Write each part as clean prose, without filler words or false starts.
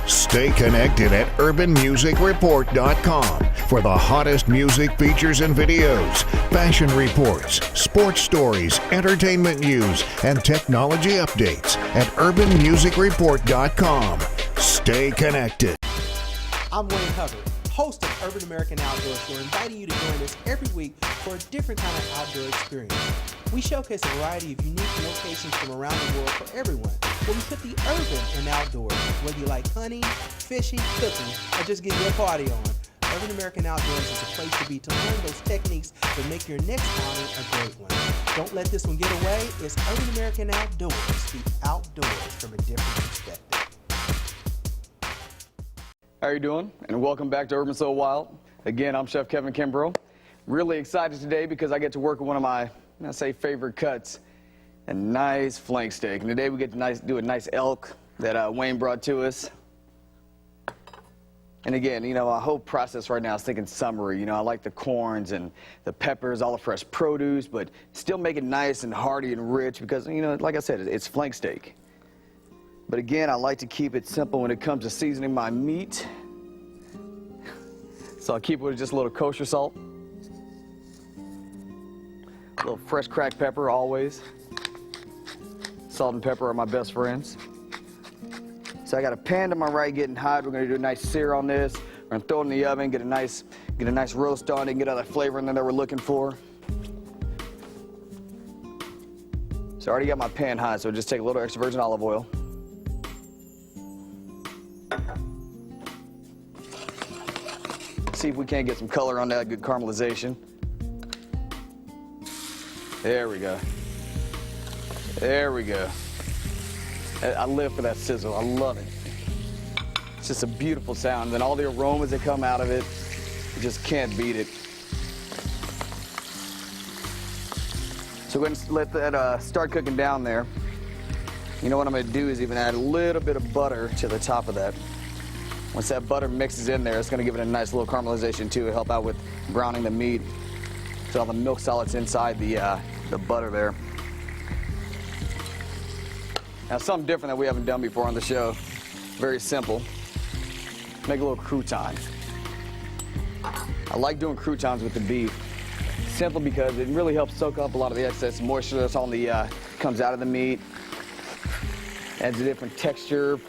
Stay connected at urbanmusicreport.com for the hottest music features and videos, fashion reports, sports stories, entertainment news, and technology updates at urbanmusicreport.com. Stay connected. I'm Wayne Hubbard, host of Urban American Outdoor Show, inviting you to join us every week for a different kind of outdoor experience. We showcase a variety of unique locations from around the world for everyone, where we put the urban and outdoors, whether you like hunting, fishing, cooking, or just getting your party on. Urban American Outdoors is a place to be to learn those techniques that make your next outing a great one. Don't let this one get away. It's Urban American Outdoors, the outdoors from a different perspective. How are you doing? And welcome back to Urban So Wild. Again, I'm Chef Kevin Kimbrough. Really excited today because I get to work with one of my, favorite cuts, a nice flank steak. And today we get to do a nice elk that Wayne brought to us. And again, our whole process right now is thinking summery. I like the corns and the peppers, all the fresh produce, but still make it nice and hearty and rich because, like I said, it's flank steak. But again, I like to keep it simple when it comes to seasoning my meat. So I'll keep it with just a little kosher salt. A little fresh cracked pepper always. Salt and pepper are my best friends. So I got a pan to my right getting hot. We're gonna do a nice sear on this. We're gonna throw it in the oven, get a nice roast on it, and get all that flavor in there that we're looking for. So I already got my pan hot, so just take a little extra virgin olive oil. See if we can't get some color on that, good caramelization. There we go. There we go. I live for that sizzle. I love it. It's just a beautiful sound. And all the aromas that come out of it, you just can't beat it. So go ahead and let that start cooking down there. You know what I'm going to do is even add a little bit of butter to the top of that. Once that butter mixes in there, it's going to give it a nice little caramelization too. It'll help out with browning the meat. So all the milk solids inside the butter there. Now something different that we haven't done before on the show. Very simple. Make a little crouton. I like doing croutons with the beef. Simple because it really helps soak up a lot of the excess moisture that's on the comes out of the meat. Adds a different texture,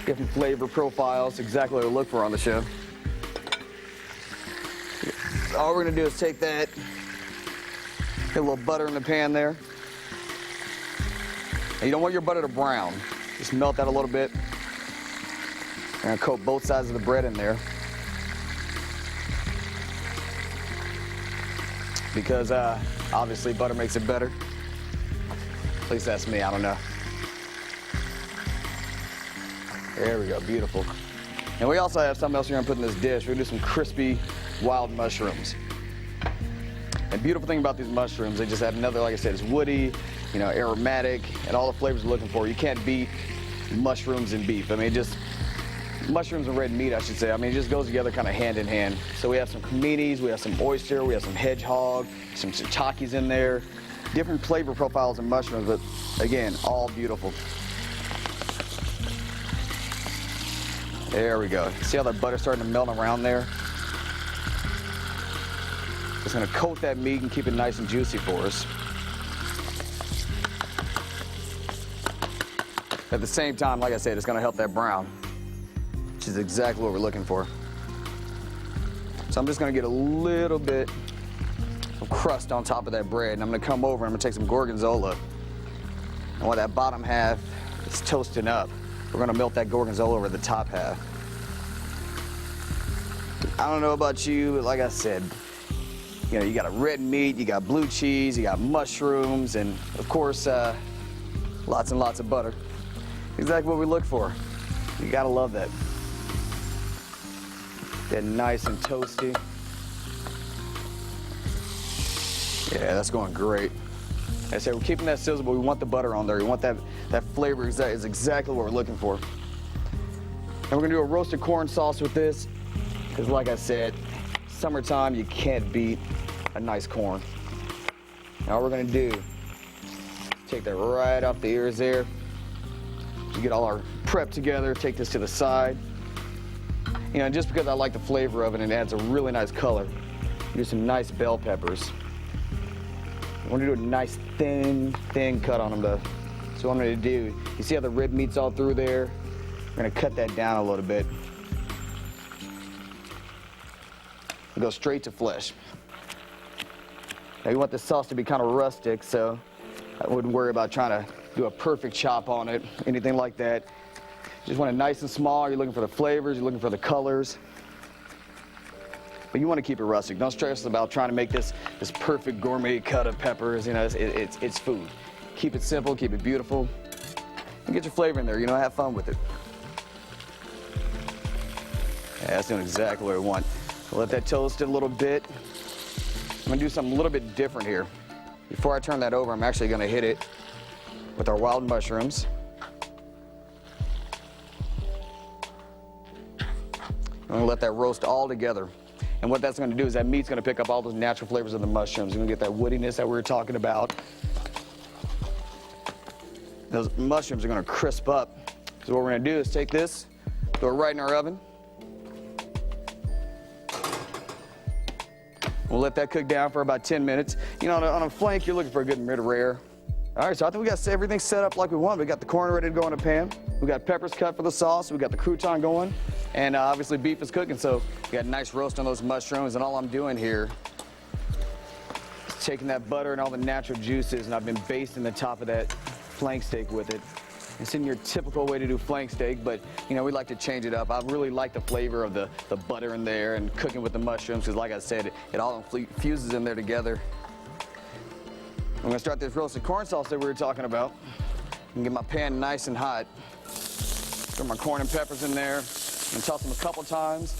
different flavor profiles. Exactly what we look for on the show. All we're gonna do is take that, get a little butter in the pan there. And you don't want your butter to brown. Just melt that a little bit. And coat both sides of the bread in there. Because obviously butter makes it better. At least that's me, I don't know. There we go, beautiful. And we also have something else we're gonna put in this dish. We're gonna do some crispy wild mushrooms. And beautiful thing about these mushrooms, they just add another, like I said, it's woody, aromatic, and all the flavors we're looking for. You can't beat mushrooms and beef. I mean, just mushrooms and red meat, I should say. I mean, it just goes together kind of hand in hand. So we have some creminis, we have some oyster, we have some hedgehog, some shiitakes in there. Different flavor profiles in mushrooms, but again, all beautiful. There we go. See how that butter's starting to melt around there? Just gonna coat that meat and keep it nice and juicy for us. At the same time, like I said, it's gonna help that brown, which is exactly what we're looking for. So I'm just gonna get a little bit of crust on top of that bread, and I'm gonna come over and I'm gonna take some gorgonzola. And while that bottom half is toasting up, we're gonna melt that gorgonzola over the top half. I don't know about you, but like I said, you got a red meat, you got blue cheese, you got mushrooms, and of course, lots and lots of butter. Exactly what we look for. You gotta love that. Get nice and toasty. Yeah, that's going great. Like I said, we're keeping that sizzle, but we want the butter on there. We want that flavor is exactly what we're looking for. And we're gonna do a roasted corn sauce with this, because like I said, summertime, you can't beat a nice corn. Now what we're gonna do, take that right off the ears there. You get all our prep together, take this to the side. You know, just because I like the flavor of it and it adds a really nice color, do some nice bell peppers. I want to do a nice thin cut on them though. So what I'm going to do, you see how the rib meat's all through there? I'm going to cut that down a little bit. And go straight to flesh. Now you want the sauce to be kind of rustic, so I wouldn't worry about trying to do a perfect chop on it, anything like that. Just want it nice and small. You're looking for the flavors, you're looking for the colors. But you want to keep it rustic. Don't stress about trying to make this perfect gourmet cut of peppers. You know, it's food. Keep it simple, keep it beautiful, and get your flavor in there. You know, have fun with it. Yeah, that's doing exactly what I want. Let that toast a little bit. I'm gonna do something a little bit different here. Before I turn that over, I'm actually gonna hit it with our wild mushrooms. I'm gonna let that roast all together. And what that's gonna do is that meat's gonna pick up all those natural flavors of the mushrooms. You're gonna get that woodiness that we were talking about. Those mushrooms are gonna crisp up. So what we're gonna do is take this, throw it right in our oven. We'll let that cook down for about 10 minutes. You know, on a flank, you're looking for a good mid-rare. All right, so I think we got everything set up like we want. We got the corn ready to go in a pan. We got peppers cut for the sauce. We got the crouton going. And obviously beef is cooking, so we got a nice roast on those mushrooms. And all I'm doing here is taking that butter and all the natural juices, and I've been basting the top of that flank steak with it. It's in your typical way to do flank steak, but you know, we like to change it up. I really like the flavor of the butter in there and cooking with the mushrooms, because like I said, it all fuses in there together. I'm gonna start this roasted corn sauce that we were talking about. And get my pan nice and hot. Throw my corn and peppers in there and toss them a couple times.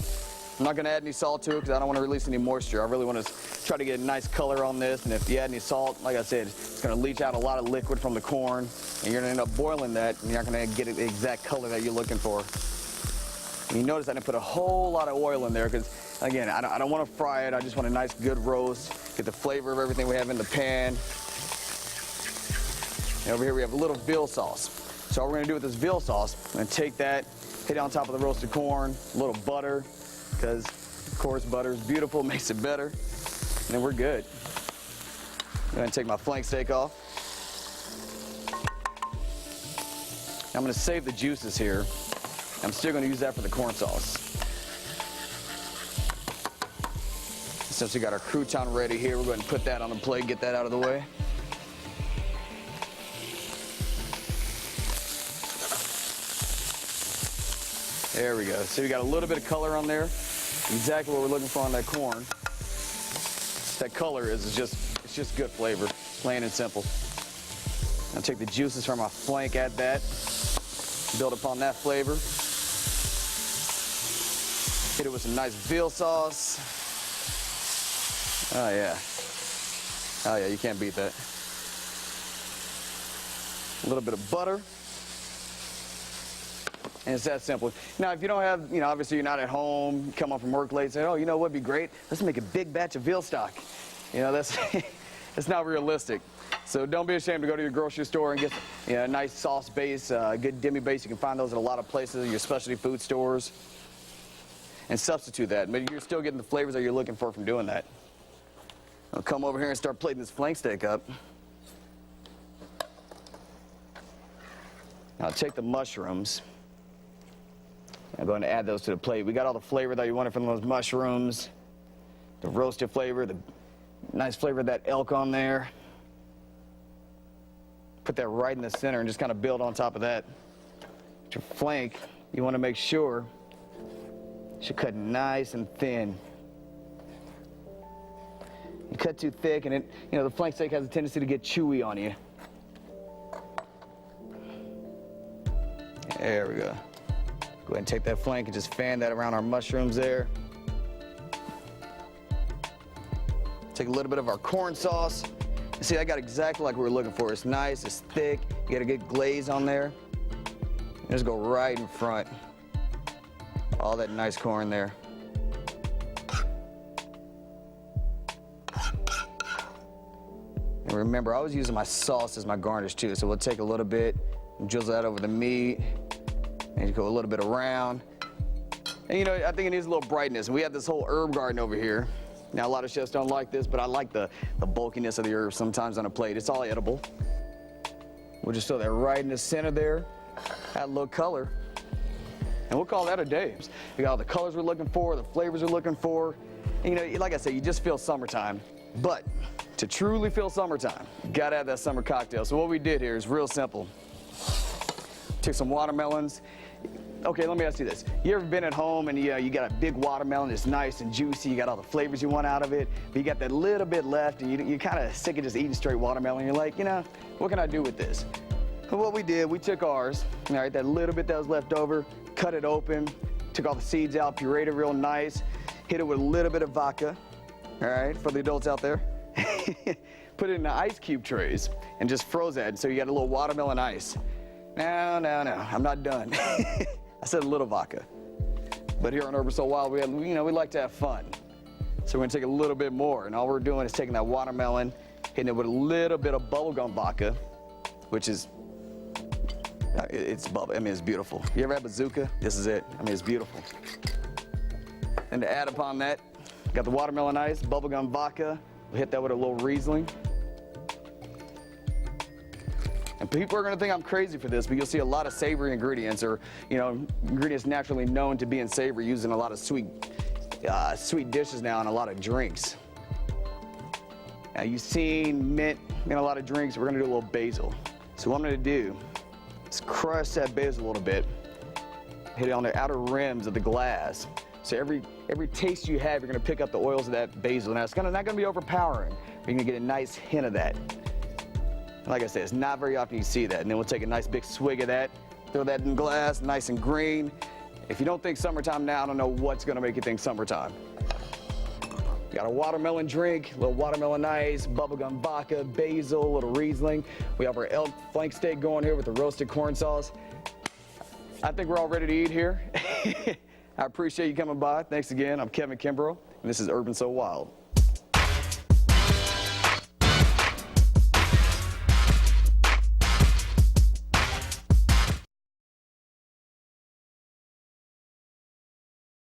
I'm not gonna add any salt to it because I don't want to release any moisture. I really want to try to get a nice color on this, and if you add any salt, like I said, it's gonna leach out a lot of liquid from the corn, and you're gonna end up boiling that, and you're not gonna get the exact color that you're looking for. And you notice I didn't put a whole lot of oil in there because, again, I don't want to fry it. I just want a nice, good roast, get the flavor of everything we have in the pan. And over here we have a little veal sauce. So what we're gonna do with this veal sauce, I'm gonna take that, hit it on top of the roasted corn, a little butter, because of course butter is beautiful, makes it better, and then we're good. I'm gonna take my flank steak off. I'm gonna save the juices here. I'm still gonna use that for the corn sauce. Since we got our crouton ready here, we're going to put that on the plate, get that out of the way. There we go. So we got a little bit of color on there. Exactly what we're looking for on that corn. That color is it's just good flavor, plain and simple. I'll take the juices from my flank, add that, build upon that flavor. Hit it with some nice veal sauce. Oh yeah. Oh yeah, you can't beat that. A little bit of butter. And it's that simple. Now, if you don't have, obviously you're not at home, you come home from work late, say, oh, you know what'd be great? Let's make a big batch of veal stock. That's it's not realistic. So don't be ashamed to go to your grocery store and get a nice sauce base, a good demi base. You can find those at a lot of places, your specialty food stores, and substitute that. But you're still getting the flavors that you're looking for from doing that. I'll come over here and start plating this flank steak up. I'll take the mushrooms. I'm going to add those to the plate. We got all the flavor that you wanted from those mushrooms, the roasted flavor, the nice flavor of that elk on there. Put that right in the center and just kind of build on top of that. Your flank, you want to make sure you should cut nice and thin. You cut too thick and the flank steak has a tendency to get chewy on you. There we go. Go ahead and take that flank and just fan that around our mushrooms there. Take a little bit of our corn sauce. And see, I got exactly like we were looking for. It's nice, it's thick, you got a good glaze on there. And just go right in front. All that nice corn there. And remember, I was using my sauce as my garnish too, so we'll take a little bit and drizzle that over the meat. And you go a little bit around. And you know, I think it needs a little brightness. We have this whole herb garden over here. Now, a lot of chefs don't like this, but I like the bulkiness of the herbs sometimes on a plate. It's all edible. We'll just throw that right in the center there. Add a little color. And we'll call that a day. We got all the colors we're looking for, the flavors we're looking for. And, you know, like I said, you just feel summertime. But to truly feel summertime, you gotta have that summer cocktail. So what we did here is real simple. Took some watermelons. Okay, let me ask you this. You ever been at home and you got a big watermelon, it's nice and juicy, you got all the flavors you want out of it, but you got that little bit left and you're kind of sick of just eating straight watermelon. You're like, you know, what can I do with this? Well, what we did, we took ours, all right, that little bit that was left over, cut it open, took all the seeds out, pureed it real nice, hit it with a little bit of vodka, all right, for the adults out there. Put it in the ice cube trays and just froze that, so you got a little watermelon ice. No, I'm not done. I said a little vodka. But here on Urban So Wild, we like to have fun. So we're gonna take a little bit more, and all we're doing is taking that watermelon, hitting it with a little bit of bubblegum vodka, which is, it's bubble. I mean, it's beautiful. You ever had bazooka? This is it. I mean, it's beautiful. And to add upon that, got the watermelon ice, bubblegum vodka. We'll hit that with a little Riesling. And people are going to think I'm crazy for this, but you'll see a lot of savory ingredients, or ingredients naturally known to be in savory, using a lot of sweet dishes now and a lot of drinks. Now you've seen mint in a lot of drinks. We're going to do a little basil. So what I'm going to do is crush that basil a little bit, hit it on the outer rims of the glass. So every taste you have, you're going to pick up the oils of that basil. Now it's not going to be overpowering. You're going to get a nice hint of that. Like I said, it's not very often you see that. And then we'll take a nice big swig of that, throw that in glass, nice and green. If you don't think summertime now, I don't know what's gonna make you think summertime. Got a watermelon drink, a little watermelon ice, bubblegum vodka, basil, a little Riesling. We have our elk flank steak going here with the roasted corn sauce. I think we're all ready to eat here. I appreciate you coming by. Thanks again. I'm Kevin Kimbrough, and this is Urban So Wild.